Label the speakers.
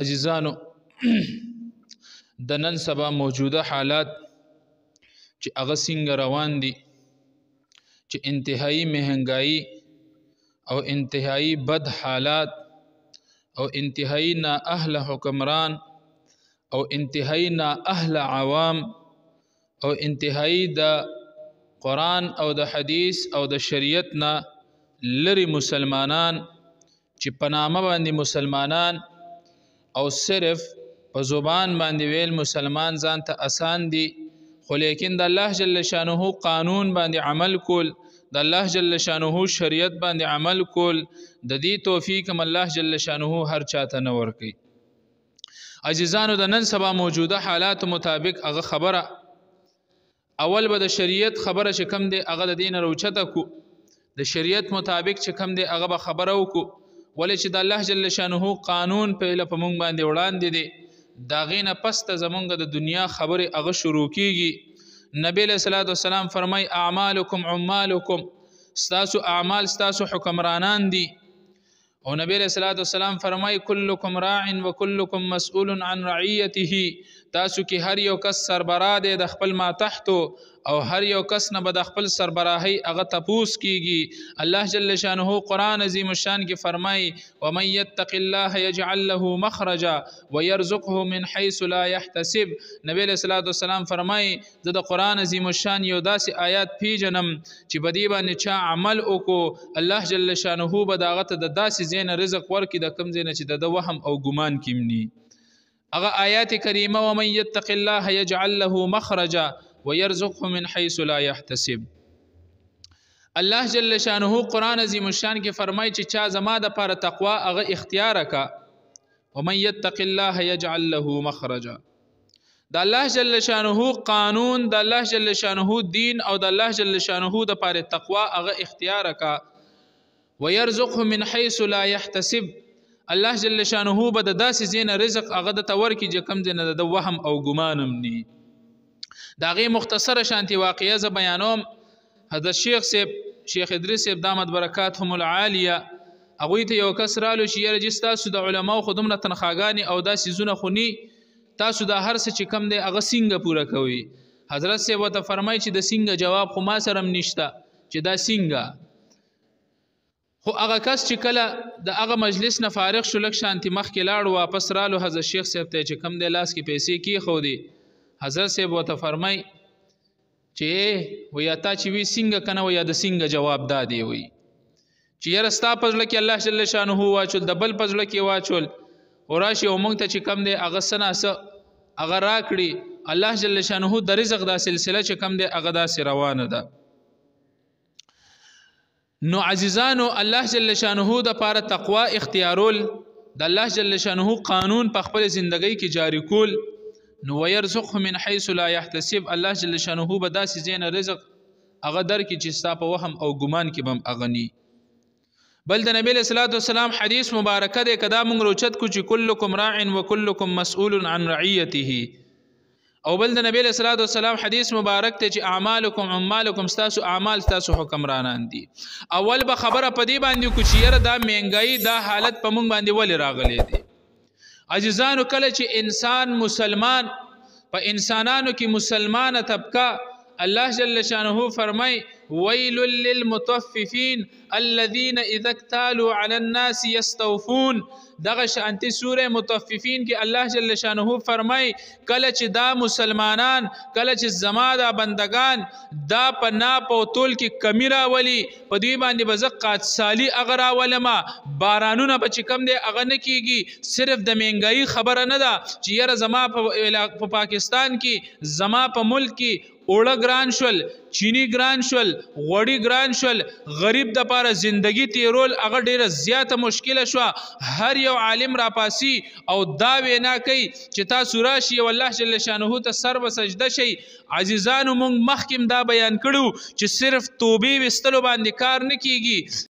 Speaker 1: عزیزانو د نن سبا موجوده حالات چې هغه څنګه روان دي چې انتهایی مهنګایی او انتهایی بد حالات او انتهایی نا اهل حکمران او انتهایی نا اهل عوام او انتهایی د قرآن او د حدیث او د شریعت نا لری مسلمانان چې په نامه باندې مسلمانان او صرف په زبان باندې ویل مسلمان ځان ته آسان دي، خو لیکن د الله جل شانه قانون باندې عمل کول، د الله جل شانه شریعت باندې عمل کول، د دې توفیق هم الله جل شانه هر چاته نه ورکوي. عزیزانو د نن سبا موجوده حالات مطابق هغه خبره اول به د شریعت خبره چې کم دی هغه د دین روچته کو، د شریعت مطابق چې کم دی هغه به خبره وکړو، ولې چې د الله جل شانه قانون په مونږ باندې وړاندې دی، دا غینه پس ته زمونږ د دنیا خبره هغه شروع کیږي. نبی علیہ الصلوۃ والسلام فرمای اعمالکم عمالکم، ستاسو اعمال ستاسو حکمرانان دي، او نبی علیہ الصلوۃ والسلام فرمای کلکم راع وکلکم مسئول عن رعیته، تاسو کې هر یو کس سربراه دی د خپل ماتحتو، او هر یو کس نه به د خپل سربراهی هغه تپوس کیږي. الله جل شانه قرآن عظیم الشان کې فرمای ومن یتق الله یجعل له مخرجا ويرزقه من حيث لا يحتسب. نبی علیہ الصلوۃ والسلام فرمای زه د قرآن عظیم الشان یو داسې آیات پیژنم چې په دې باندې چا عمل وکړو الله جل شانه به داغه ته د داسې ځای نه رزق ورکړي د کوم ځای نه چې د وهم او ګمان کې مني. هغه آیات کریمه ومن یتق الله یجعل له مخرجا ويرزقه من حيث لا يحتسب. الله جل شانه قرآن عظیم الشان کې فرمای چې چا زما د پاره تقوا هغه اختیار کا، ومن يتق الله يجعل له مخرجا. د الله جل شانه قانون، د الله جل شانه دین او د الله جل شانه د پاره تقوا هغه اختیار کا، ويرزقه من حيث لا يحتسب. الله جل شانه به د داسې زین رزق هغه د تور کې چې کم دینه د وهم او ګمانم ني. دا غي مختصره شانتي واقعه ز بیانوم. حضرت شیخ ادریس صاحب دامت برکاتهم العالیه هغوی ته یو کس رالو چې یاره جی تاسو د علماو خو دومره تنخواګانې او دا سیزونه خو ني، تاسو دا هر څه چې کم دی هغه څنګه پوره کوي؟ حضرت صاحب ورته فرمایي چې د څنګه جواب خو ما سره هم نشته چې دا څنګه. خو هغه کس چې کله د هغه مجلس نه فارغ شو لږ شانتي مخکې لاړو واپس رالو حضرت شیخ صاحب ته چې کم دی لاس کې پیسې کېښودې. حضرت صاحب ورته فرمای چې ویا تا چې وی څنګه کنه ویا د څنګه جواب دادی وی چې یاره ستا په زړه کې الله جل شانه واچول د بل په زړه کې واچول او راشي او موږ ته چې کم دی هغه څه نه څه هغه راکړي. الله جل شانه د رزق دا سلسله چې کم دی هغه داسې روانه ده. نو عزیزانو الله جل شانه د پاره تقوا اختیارول، د الله جل شانه قانون په خپل زندګۍ کې جاری کول، نو ويرزقه من حيث لا يحتسب. الله جل شانه به داسې زین رزق هغه در کې چې ستا په وهم او ګمان کې بم اغني. بل د نبی صلی الله علیه وسلم حدیث مبارکه ده کدا مونږ روچت کو چې کلکم راع وکلکم مسئول عن رعیته. او بل د نبی صلی الله علیه وسلم حدیث مبارک ته چې اعمالکم عمالکم، ستاسو اعمال ستاسو حکمرانان دي. اول به خبره پدی باندې کو چې یره دا مهنګای دا حالت په مونږ باندې ولې راغلی دی. عزیزانو کله چې انسان مسلمان په انسانانو کې مسلمانه طبقه، الله جل شانه فرمای ويل للمطففين الذين اذا اكتالوا على الناس يستوفون. دغه شانتي سوره مطففین کې الله جل شانه فرمای کله چې دا مسلمانان، کله چې زما دا بندگان دا په ناپ او تول کې کمی راولي، په دوی باندې به زه قاتسالي هغه راولمه، بارانونه به چې کم دی هغه نه کیږي. صرف د مهنګایي خبره نه ده چې یاره زما په پاکستان کې زما په ملک کې اوړه ګران شول، چینی ګران شول، غوړي ګران شول، غریب د پاره زندگی تیرول هغه ډیره زیاته مشکله شوه. هر یو عالم را پاسی او دا وینا کوي چې تاسو راشي او الله جل شانه ته سر و سجده شي. عزیزانو مونږ مخکې دا بیان کړو چې صرف توبې وستلو باندې کار نه کیږي،